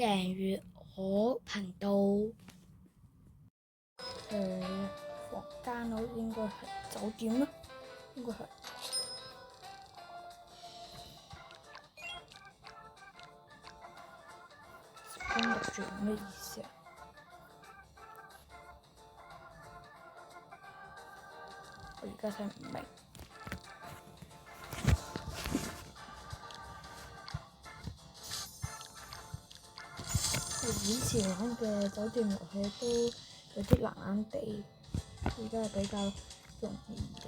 訂閱我頻道。房間咯，應該係酒店咯，應該係。跟讀住咩意思啊？我而家睇唔明。以前玩嘅酒店遊戲都有啲難難地，而家係比較容易嘅。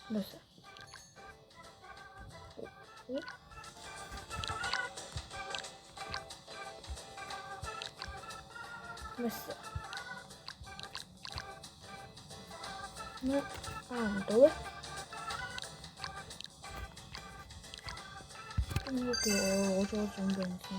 咩事？咩事啊？咩唔到咧？應該叫我攞咗獎品先。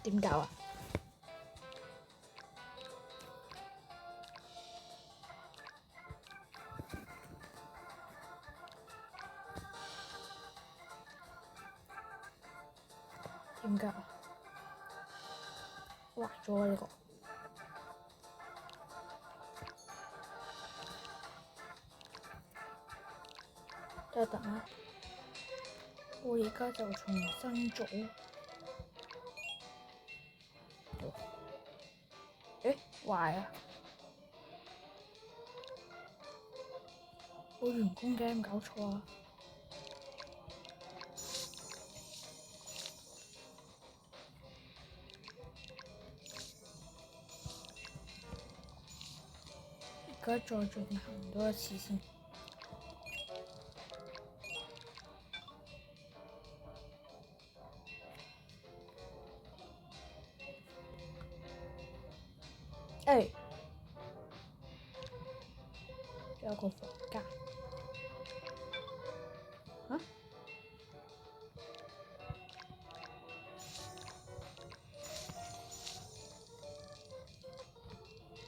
點搞啊？點搞啊？畫咗呢個。等啊！我而家就重新做。壞啊！我員工嘅有冇搞錯啊？而家再進行多一次先。有個房間。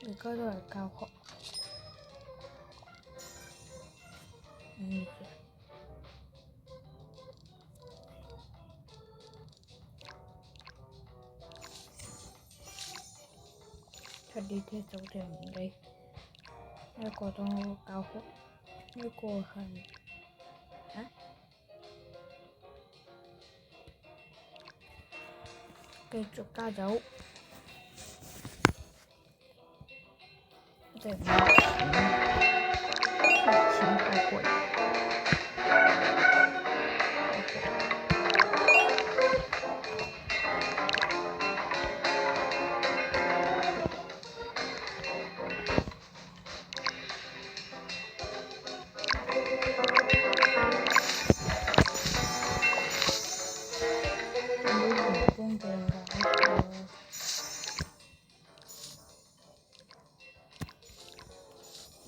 而家都係教學。睇呢啲酒店唔理。呢個當我教學。呢個係繼續加油。錢太貴。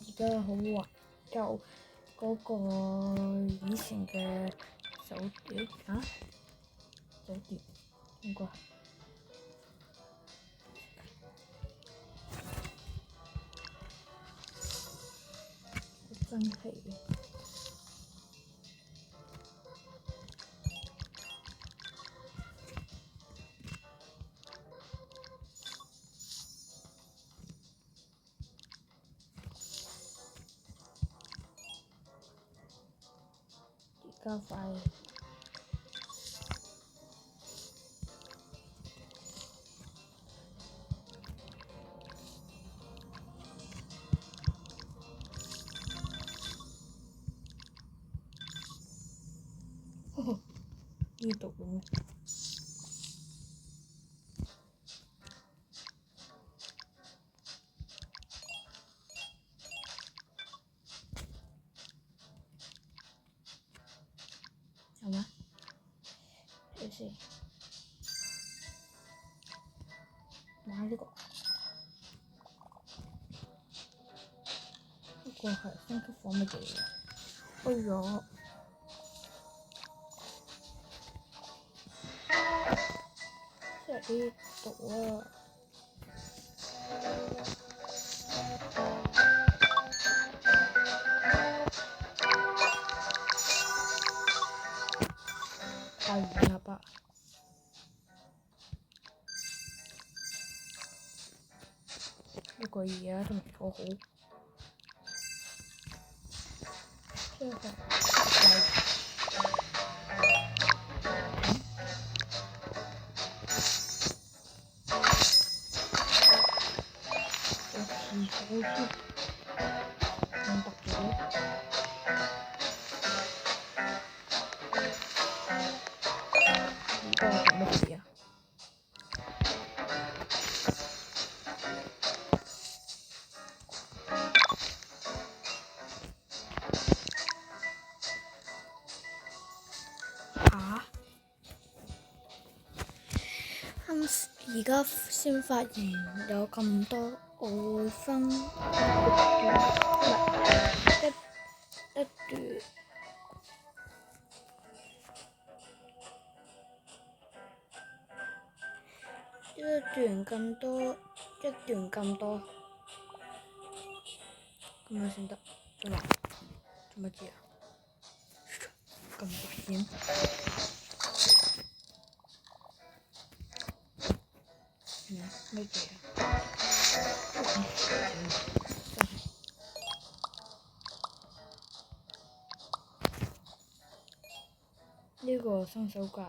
而家好懷舊嗰個以前嘅酒店應該真係嘅。而家快。呢度嘅咩？係咩？睇先。買呢個。呢個係升級房乜嘢？哎呀！呢度啊。太遠啦吧？呢個嘢都未做好，即係我廁所添，咁特別嘅。呢個係乜嘢啊？嚇！而家先發現有咁多，我會分一段咁多，咁樣先得。做乜嘢啊？咁危險！乜嘢啊？呢個新手教，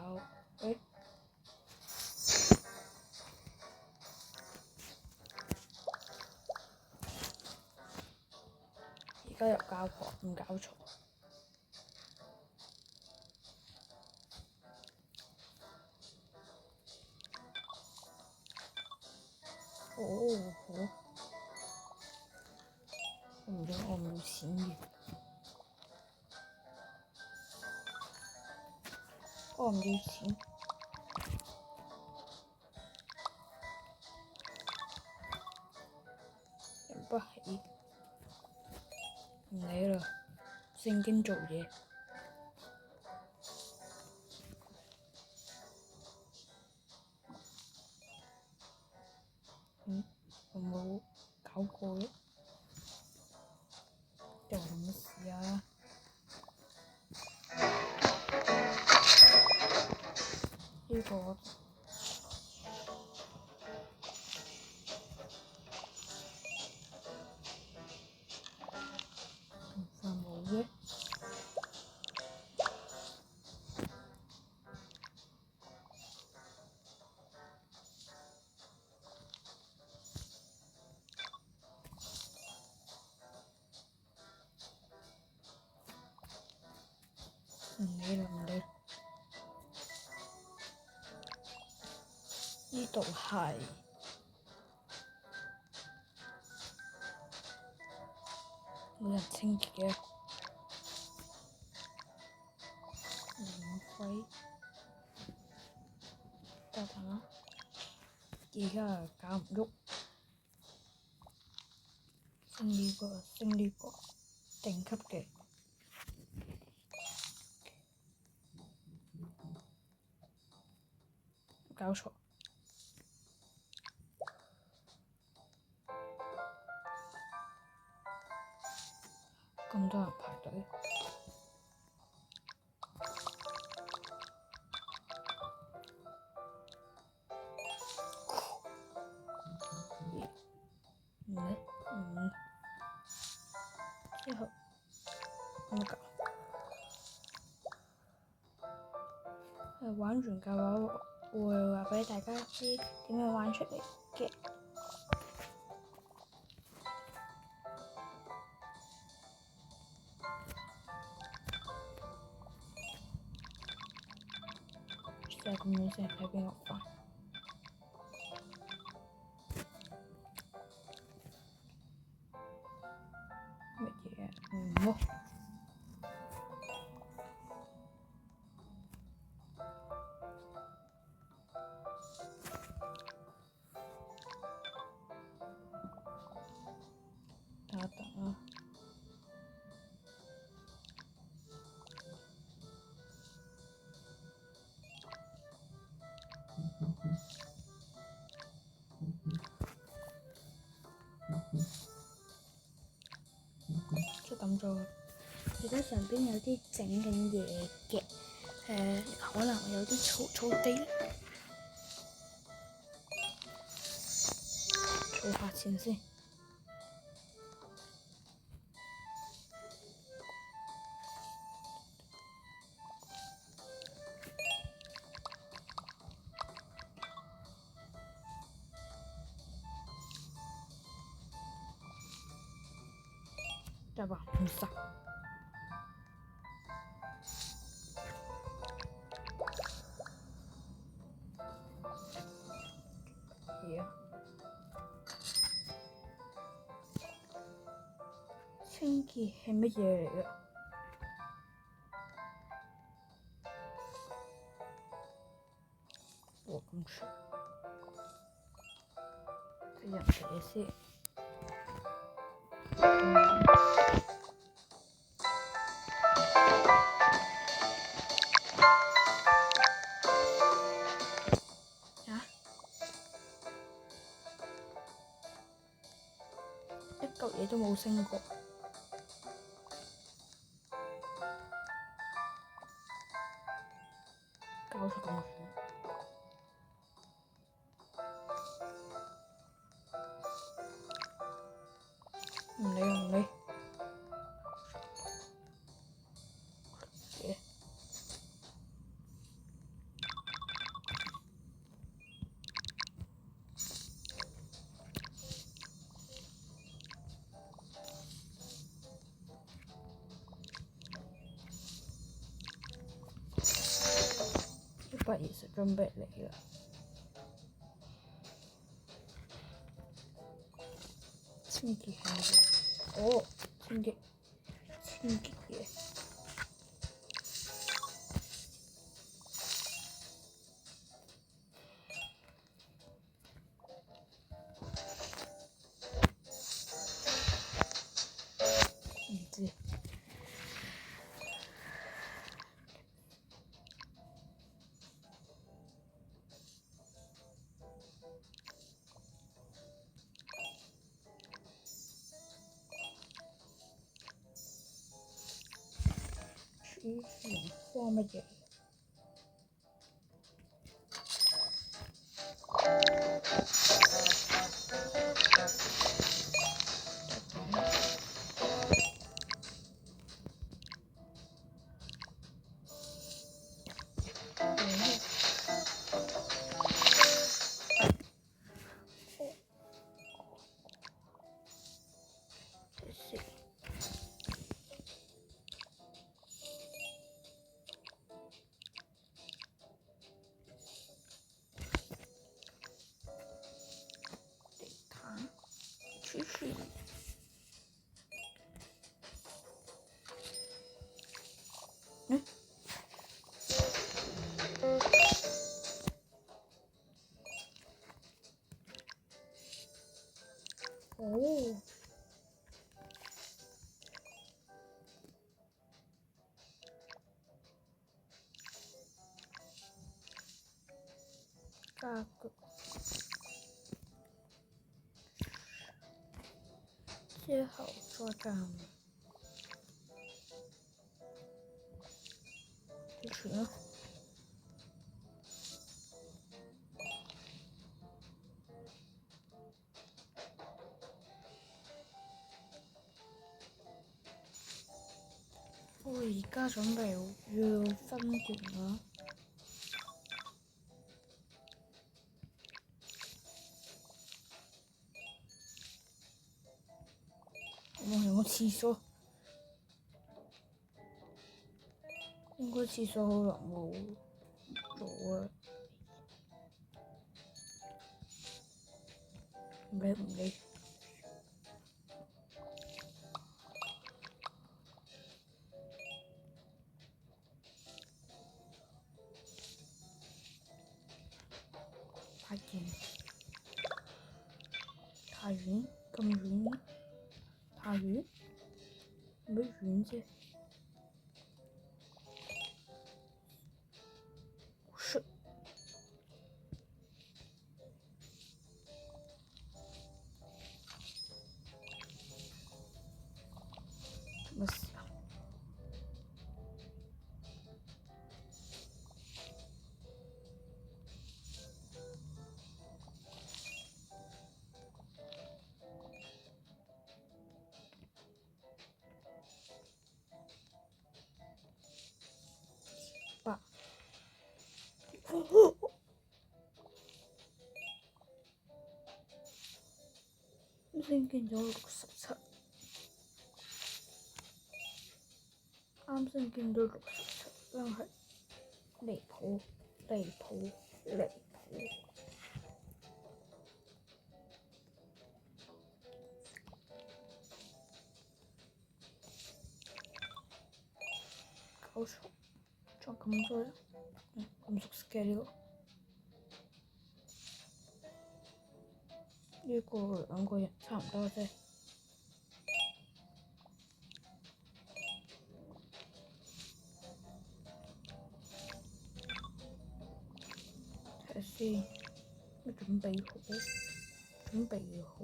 而家又教學，唔搞錯。哦，好。我唔要錢嘅。我唔要錢。養不起。唔理啦，正經做嘢。我冇搞過嘅，有乜事啊？呢個冇嘅。唔理。呢度係冇人清潔嘅，免費。等等啦，而家搞唔喐，升呢個，頂級嘅。搞錯。咁多人排隊。之後咁搞。玩完嘅話，會話俾大家知點樣玩出嚟嘅。就係咁樣先睇邊個快。乜嘢？好。等一等啊。咗，而家上邊有啲整緊嘢嘅，可能有啲嘈嘈地，儲下錢先。得吧，唔使。清潔係乜嘢嚟㗎？我咁出，睇人哋先。一嚿嘢都冇升過，搞錯咁遠，唔理唔理。120準備嚟啦！清潔係乜嘢？哦，清潔嘢。唔知。花乜嘢？哦，價格之後再賺啲錢咯。我而家準備要分段啦。我有個廁所，應該廁所好難冇做啊。唔理。發現太遠，咁遠，太遠，咩遠啫？乜事？見咗67，啱先見到67，真係離譜離譜離譜！搞錯，仲咁多人，咁熟悉嘅呢個兩個人差唔多啫。睇下先，咩準備好？準備好？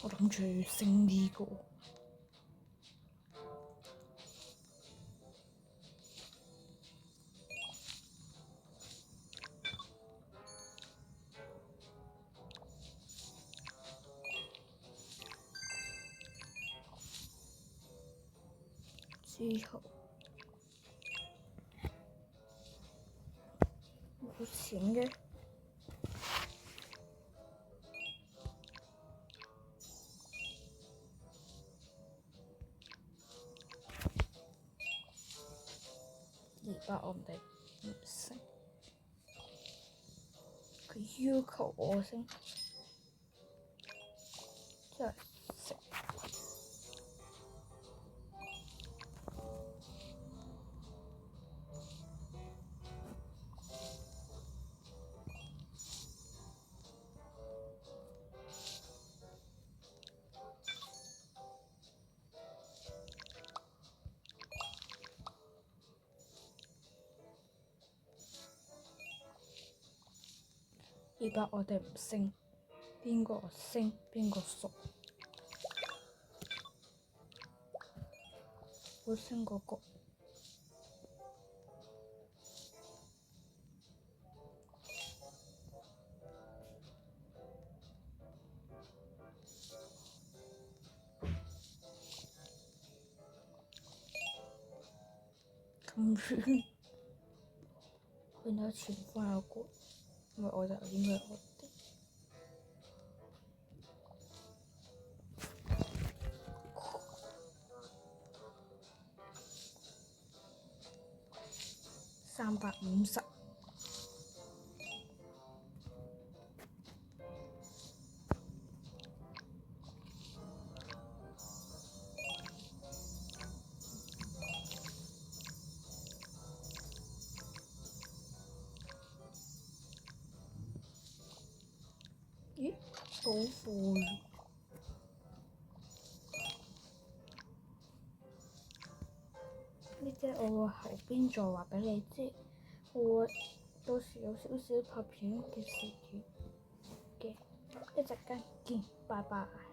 我諗住升呢個。之後冇錢嘅，200我哋唔升，佢要求我升，真係食。200我哋唔升，邊個升邊個熟。我升嗰個。咁遠，佢拿錢翻有個，因為我就應該我哋350。咦？好攰。呢隻我會後邊再話俾你知，我會到時有少少拍片嘅時段嘅，一陣間見，拜拜。